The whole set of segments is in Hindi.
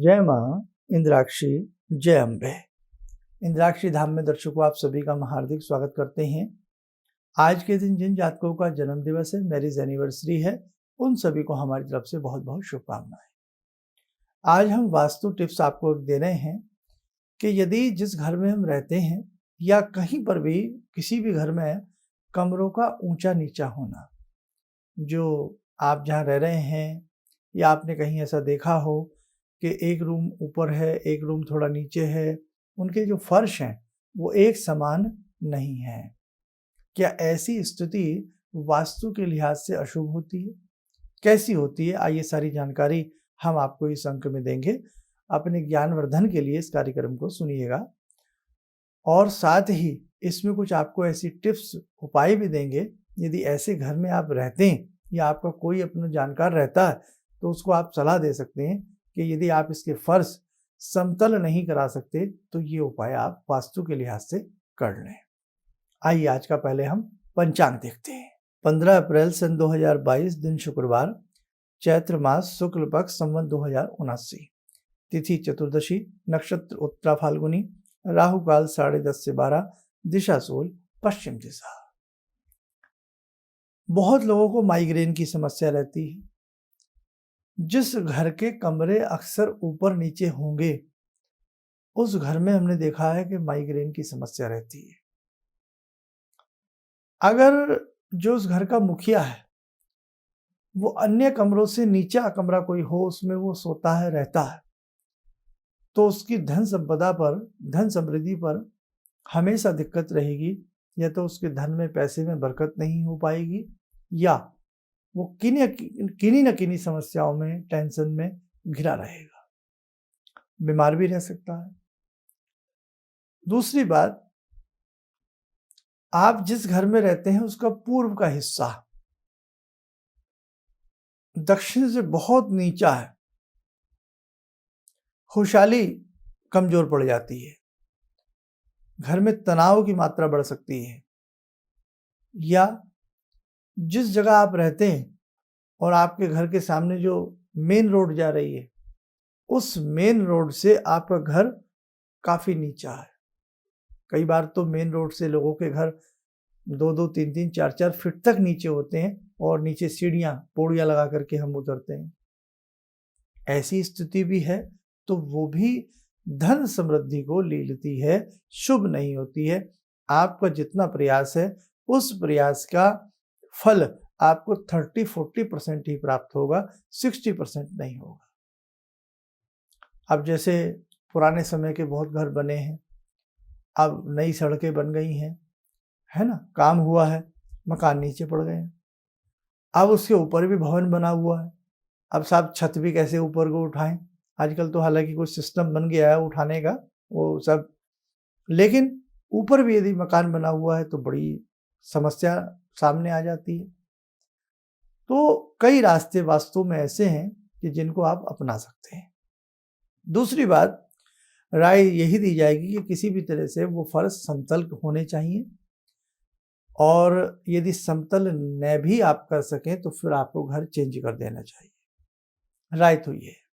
जय माँ इंद्राक्षी, जय अम्बे। इंद्राक्षी धाम में दर्शकों आप सभी का मैं हार्दिक स्वागत करते हैं। आज के दिन जिन जातकों का जन्म दिवस है, मैरिज एनिवर्सरी है, उन सभी को हमारी तरफ से बहुत बहुत शुभकामनाएं। आज हम वास्तु टिप्स आपको दे रहे हैं कि यदि जिस घर में हम रहते हैं या कहीं पर भी किसी भी घर में कमरों का ऊंचा नीचा होना, जो आप जहाँ रह रहे हैं या आपने कहीं ऐसा देखा हो कि एक रूम ऊपर है, एक रूम थोड़ा नीचे है, उनके जो फर्श हैं वो एक समान नहीं है। क्या ऐसी स्थिति वास्तु के लिहाज से अशुभ होती है? कैसी होती है? आइए सारी जानकारी हम आपको इस अंक में देंगे। अपने ज्ञानवर्धन के लिए इस कार्यक्रम को सुनिएगा और साथ ही इसमें कुछ आपको ऐसी टिप्स उपाय भी देंगे। यदि ऐसे घर में आप रहते हैं या आपका कोई अपना जानकार रहता है तो उसको आप सलाह दे सकते हैं कि यदि आप इसके फर्श समतल नहीं करा सकते तो ये उपाय आप वास्तु के लिहाज से कर लें। आइए आज का पहले हम पंचांग देखते हैं। 15 अप्रैल सन 2022 दिन शुक्रवार, चैत्र मास शुक्ल पक्ष संवत 2079, तिथि चतुर्दशी, नक्षत्र उत्तरा फाल्गुनी, राहु काल 10:30 से 12, दिशा सूल पश्चिम दिशा। बहुत लोगों को माइग्रेन की समस्या रहती है। जिस घर के कमरे अक्सर ऊपर नीचे होंगे उस घर में हमने देखा है कि माइग्रेन की समस्या रहती है। अगर जो उस घर का मुखिया है वो अन्य कमरों से नीचा कमरा कोई हो, उसमें वो सोता है, रहता है, तो उसकी धन संपदा पर, धन समृद्धि पर हमेशा दिक्कत रहेगी। या तो उसके धन में, पैसे में बरकत नहीं हो पाएगी या वो किन्हीं न किन्हीं समस्याओं में, टेंशन में घिरा रहेगा, बीमार भी रह सकता है। दूसरी बात, आप जिस घर में रहते हैं उसका पूर्व का हिस्सा दक्षिण से बहुत नीचा है, खुशहाली कमजोर पड़ जाती है, घर में तनाव की मात्रा बढ़ सकती है। या जिस जगह आप रहते हैं और आपके घर के सामने जो मेन रोड जा रही है, उस मेन रोड से आपका घर काफी नीचा है। कई बार तो मेन रोड से लोगों के घर 2-2, 3-3, 4-4 फीट तक नीचे होते हैं और नीचे सीढ़ियां, पौड़ियां लगा करके हम उतरते हैं। ऐसी स्थिति भी है तो वो भी धन समृद्धि को ले लेती है, शुभ नहीं होती है। आपका जितना प्रयास है उस प्रयास का फल आपको 30-40% ही प्राप्त होगा, 60% नहीं होगा। अब जैसे पुराने समय के बहुत घर बने हैं, अब नई सड़कें बन गई हैं, है ना, काम हुआ है, मकान नीचे पड़ गए हैं। अब उसके ऊपर भी भवन बना हुआ है, अब साहब छत भी कैसे ऊपर को उठाएं। आजकल तो हालांकि कोई सिस्टम बन गया है उठाने का, वो सब, लेकिन ऊपर भी यदि मकान बना हुआ है तो बड़ी समस्या सामने आ जाती है। तो कई रास्ते वास्तव में ऐसे हैं कि जिनको आप अपना सकते हैं। दूसरी बात, राय यही दी जाएगी कि किसी भी तरह से वो फर्श समतल होने चाहिए और यदि समतल न भी आप कर सकें तो फिर आपको घर चेंज कर देना चाहिए। राय तो ये है।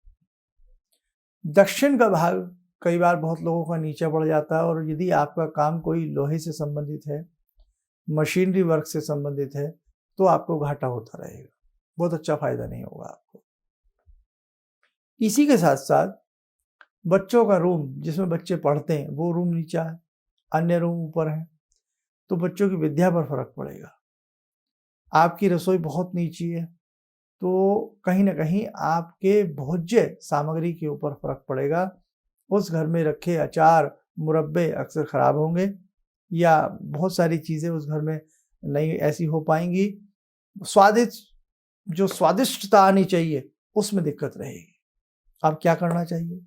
दक्षिण का भाग कई बार बहुत लोगों का नीचा पड़ जाता है और यदि आपका काम कोई लोहे से संबंधित है, मशीनरी वर्क से संबंधित है, तो आपको घाटा होता रहेगा, बहुत अच्छा फायदा नहीं होगा आपको। इसी के साथ साथ बच्चों का रूम, जिसमें बच्चे पढ़ते हैं, वो रूम नीचा है, अन्य रूम ऊपर है, तो बच्चों की विद्या पर फर्क पड़ेगा। आपकी रसोई बहुत नीची है तो कहीं ना कहीं आपके भोज्य सामग्री के ऊपर फर्क पड़ेगा। उस घर में रखे अचार, मुरब्बे अक्सर खराब होंगे या बहुत सारी चीजें उस घर में नहीं ऐसी हो पाएंगी। जो स्वादिष्टता आनी चाहिए उसमें दिक्कत रहेगी। अब क्या करना चाहिए?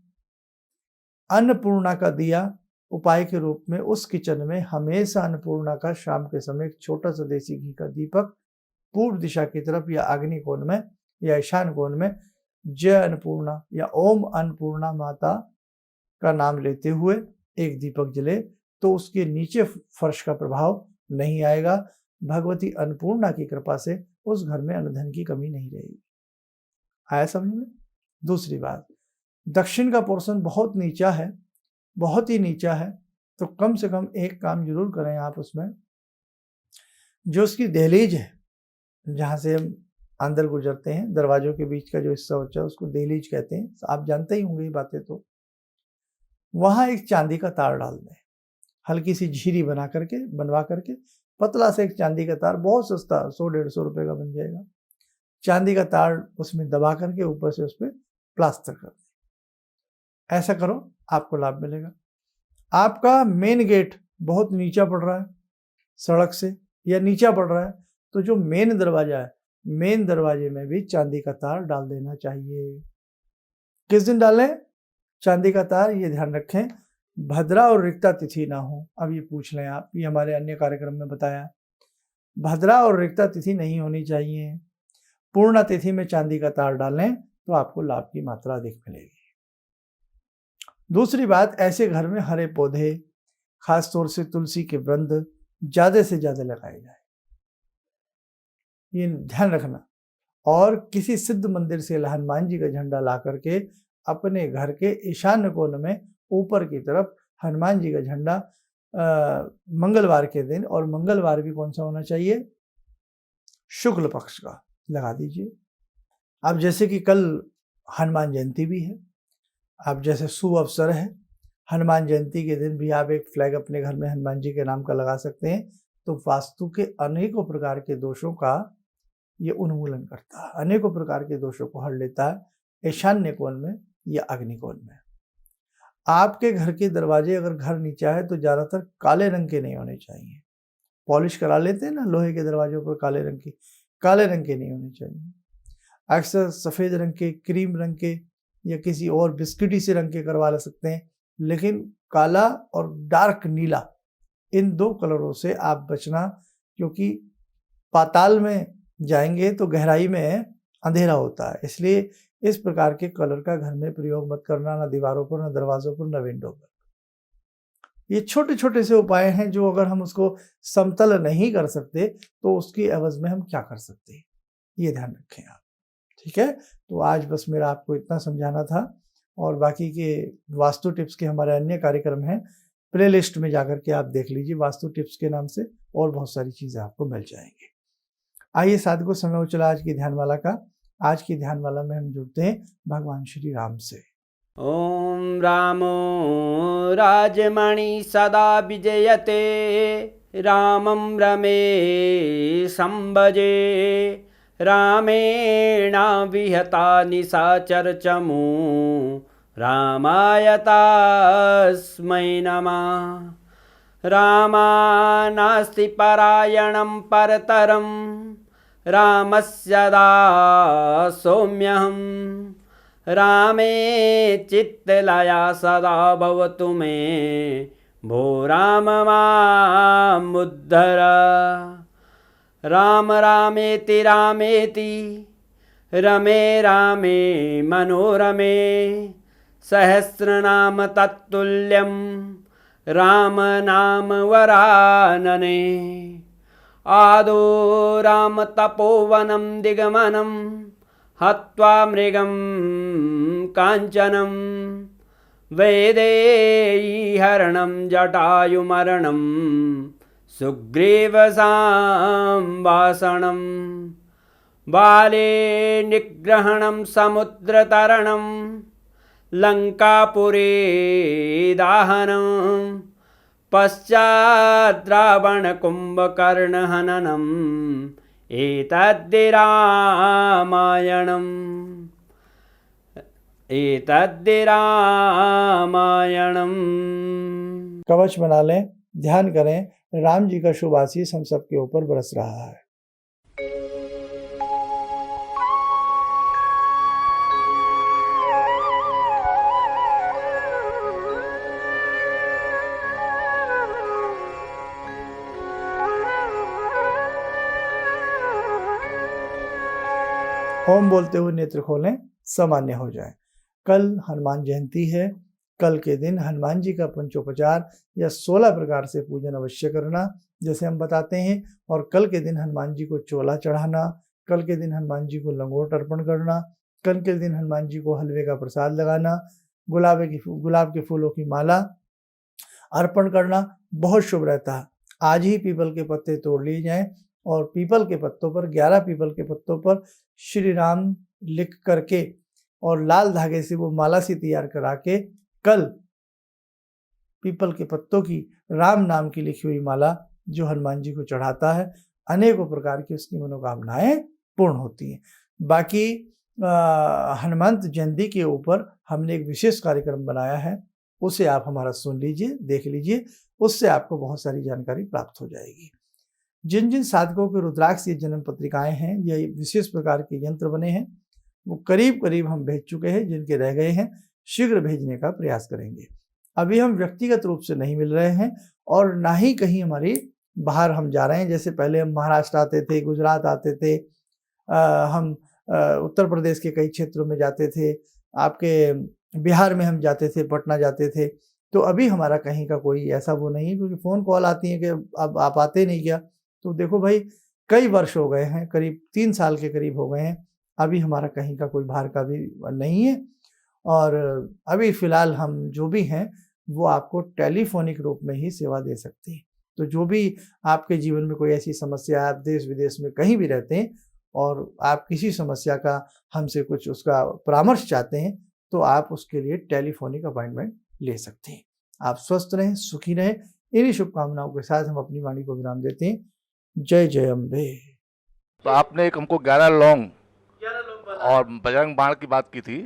अन्नपूर्णा का दिया उपाय के रूप में उस किचन में हमेशा अन्नपूर्णा का शाम के समय एक छोटा सा देसी घी का दीपक पूर्व दिशा की तरफ या अग्नि कोण में या ईशान कोण में जय अन्नपूर्णा या ओम अन्नपूर्णा माता का नाम लेते हुए एक दीपक जले तो उसके नीचे फर्श का प्रभाव नहीं आएगा। भगवती अन्नपूर्णा की कृपा से उस घर में अन्न धन की कमी नहीं रहेगी। आया समझ में? दूसरी बात, दक्षिण का पोर्शन बहुत नीचा है, बहुत ही नीचा है, तो कम से कम एक काम जरूर करें आप उसमें, जो उसकी दहलीज है जहाँ से हम अंदर गुजरते हैं, दरवाजों के बीच का जो हिस्सा होता है उसको दहलीज कहते हैं, आप जानते ही होंगे ये बातें। तो वहाँ एक चांदी का तार डाल दें, हल्की सी झीरी बनवा करके पतला से एक चांदी का तार, बहुत सस्ता 100-150 रुपए का बन जाएगा, चांदी का तार उसमें दबा करके ऊपर से उस पर प्लास्टर कर दें। ऐसा करो, आपको लाभ मिलेगा। आपका मेन गेट बहुत नीचा पड़ रहा है सड़क से या नीचा पड़ रहा है, तो जो मेन दरवाजा है, मेन दरवाजे में भी चांदी का तार डाल देना चाहिए। किस दिन डालें चांदी का तार, ये ध्यान रखें, भद्रा और रिक्ता तिथि ना हो। अब ये पूछ लें आप, ये हमारे अन्य कार्यक्रम में बताया, भद्रा और रिक्ता तिथि नहीं होनी चाहिए। पूर्ण तिथि में चांदी का तार डालें तो आपको लाभ की मात्रा अधिक मिलेगी। दूसरी बात, ऐसे घर में हरे पौधे, खास तौर से तुलसी के वृंद ज्यादा से ज्यादा लगाए जाए, ये ध्यान रखना। और किसी सिद्ध मंदिर से हनुमान जी का झंडा ला करके अपने घर के ईशान्य कोण में ऊपर की तरफ हनुमान जी का झंडा मंगलवार के दिन, और मंगलवार भी कौन सा होना चाहिए, शुक्ल पक्ष का, लगा दीजिए। अब जैसे कि कल हनुमान जयंती भी है, अब जैसे शुभ अवसर है, हनुमान जयंती के दिन भी आप एक फ्लैग अपने घर में हनुमान जी के नाम का लगा सकते हैं। तो वास्तु के अनेकों प्रकार के दोषों का ये उन्मूलन करता है, अनेकों प्रकार के दोषों को हर लेता है, ईशान्य कोण में या अग्निकोण में। आपके घर के दरवाजे, अगर घर नीचा है तो ज़्यादातर काले रंग के नहीं होने चाहिए। पॉलिश करा लेते हैं ना लोहे के दरवाजों पर, काले रंग के नहीं होने चाहिए। अक्सर सफ़ेद रंग के, क्रीम रंग के या किसी और बिस्किटी से रंग के करवा ले सकते हैं, लेकिन काला और डार्क नीला, इन दो कलरों से आप बचना, क्योंकि पाताल में जाएंगे तो गहराई में अंधेरा होता है। इसलिए इस प्रकार के कलर का घर में प्रयोग मत करना, ना दीवारों पर, ना दरवाजों पर, ना विंडो पर। ये छोटे छोटे से उपाय हैं जो अगर हम उसको समतल नहीं कर सकते तो उसकी एवज में हम क्या कर सकते हैं, ये ध्यान रखें आप। ठीक है, तो आज बस मेरा आपको इतना समझाना था, और बाकी के वास्तु टिप्स के हमारे अन्य कार्यक्रम हैं, प्ले लिस्ट में जाकर के आप देख लीजिए, वास्तु टिप्स के नाम से और बहुत सारी चीज़ें आपको मिल जाएंगी। आइए साथियों, समय हो चला आज की ध्यानमाला का। आज की ध्यानमाला में हम जुड़ते हैं भगवान श्री राम से। ओम रामो राजमणि सदा विजयते, रामं रमे संभजे, रामेण विहता निशाचर चमू, रामाय तस्मै नमः। रामानास्ति परायणं परतरं, रामस्य दासोऽम्यहम्। रामे चित्तलया सदा भवतु मे, भो राम मामुद्धर। राम रामेति रामेति, रमे रामे मनोरमे, सहस्रनाम तत्तुल्यं, राम नाम वरानने। आदो राम तपोवनं दिगमनं, हत्वा मृगं काञ्चनं, वैदेहीहरणं जटायुमरणं, सुग्रीवसंवासनं, बाले निग्रहणं समुद्रतरणं, लङ्कापुरे दाहनं, पश्चात् रावणकुम्भकर्णहननम्, एतद्धि रामायणम्। कवच बना लें, ध्यान करें, राम जी का शुभ आशीष हम सबके ऊपर बरस रहा है। ओम बोलते हुए नेत्र खोलें, सामान्य हो जाए। कल हनुमान जयंती है, कल के दिन हनुमान जी का पंचोपचार या 16 प्रकार से पूजन अवश्य करना, जैसे हम बताते हैं। और कल के दिन हनुमान जी को चोला चढ़ाना, कल के दिन हनुमान जी को लंगोट अर्पण करना, कल के दिन हनुमान जी को हलवे का प्रसाद लगाना, गुलाब के फूलों की माला अर्पण करना बहुत शुभ रहता है। आज ही पीपल के पत्ते तोड़ लिए जाएं और पीपल के पत्तों पर 11 पीपल के पत्तों पर श्री राम लिख करके और लाल धागे से वो माला सी तैयार करा के कल पीपल के पत्तों की राम नाम की लिखी हुई माला जो हनुमान जी को चढ़ाता है, अनेकों प्रकार की उसकी मनोकामनाएं पूर्ण होती हैं। बाकी हनुमंत जयंती के ऊपर हमने एक विशेष कार्यक्रम बनाया है, उसे आप हमारा सुन लीजिए, देख लीजिए, उससे आपको बहुत सारी जानकारी प्राप्त हो जाएगी। जिन जिन साधकों के रुद्राक्ष जन्म पत्रिकाएं हैं, ये विशेष प्रकार के यंत्र बने हैं, वो करीब करीब हम भेज चुके हैं। जिनके रह गए हैं शीघ्र भेजने का प्रयास करेंगे। अभी हम व्यक्तिगत रूप से नहीं मिल रहे हैं और ना ही कहीं हमारी बाहर हम जा रहे हैं। जैसे पहले हम महाराष्ट्र आते थे, गुजरात आते थे, हम उत्तर प्रदेश के कई क्षेत्रों में जाते थे, आपके बिहार में हम जाते थे, पटना जाते थे। तो अभी हमारा कहीं का कोई ऐसा वो नहीं है, क्योंकि फ़ोन कॉल आती है कि अब आप आते नहीं क्या। तो देखो भाई, कई वर्ष हो गए हैं, करीब 3 साल के करीब हो गए हैं, अभी हमारा कहीं का कोई बाहर का भी नहीं है। और अभी फ़िलहाल हम जो भी हैं वो आपको टेलीफोनिक रूप में ही सेवा दे सकते हैं। तो जो भी आपके जीवन में कोई ऐसी समस्या है, आप देश विदेश में कहीं भी रहते हैं और आप किसी समस्या का हमसे कुछ उसका परामर्श चाहते हैं, तो आप उसके लिए टेलीफोनिक अपॉइंटमेंट ले सकते हैं। आप स्वस्थ रहें, सुखी रहें, इन्हीं शुभकामनाओं के साथ हम अपनी वाणी को विराम देते हैं। जय जय अम्बे। तो आपने एक हमको 11 लौंग और बजरंग बाण की बात की थी,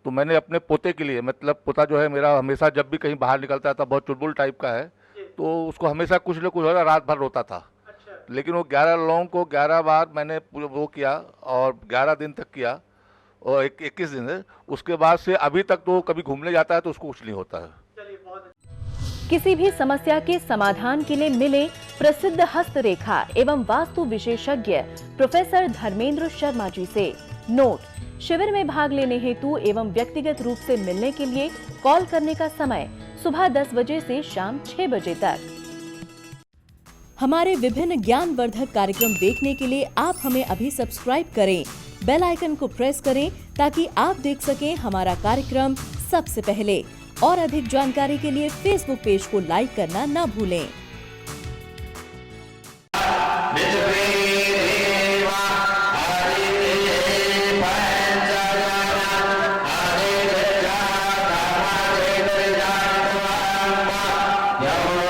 तो मैंने अपने पोते के लिए, मतलब पोता जो है मेरा हमेशा जब भी कहीं बाहर निकलता था, बहुत चुलबुल टाइप का है, तो उसको हमेशा कुछ न कुछ होता, रात भर रोता था। लेकिन वो 11 लौंग को 11 बार मैंने वो किया और 11 दिन तक किया और 21 दिन है, उसके बाद से अभी तक तो कभी घूमने जाता है तो उसको कुछ नहीं होता है। किसी भी समस्या के समाधान के लिए मिले प्रसिद्ध हस्तरेखा एवं वास्तु विशेषज्ञ प्रोफेसर धर्मेंद्र शर्मा जी से। नोट: शिविर में भाग लेने हेतु एवं व्यक्तिगत रूप से मिलने के लिए कॉल करने का समय सुबह 10 बजे से शाम 6 बजे तक। हमारे विभिन्न ज्ञानवर्धक कार्यक्रम देखने के लिए आप हमें अभी सब्सक्राइब करें, बेल आइकन को प्रेस करें ताकि आप देख सकें हमारा कार्यक्रम सबसे पहले। और अधिक जानकारी के लिए फेसबुक पेज को लाइक करना न भूलें। Yeah.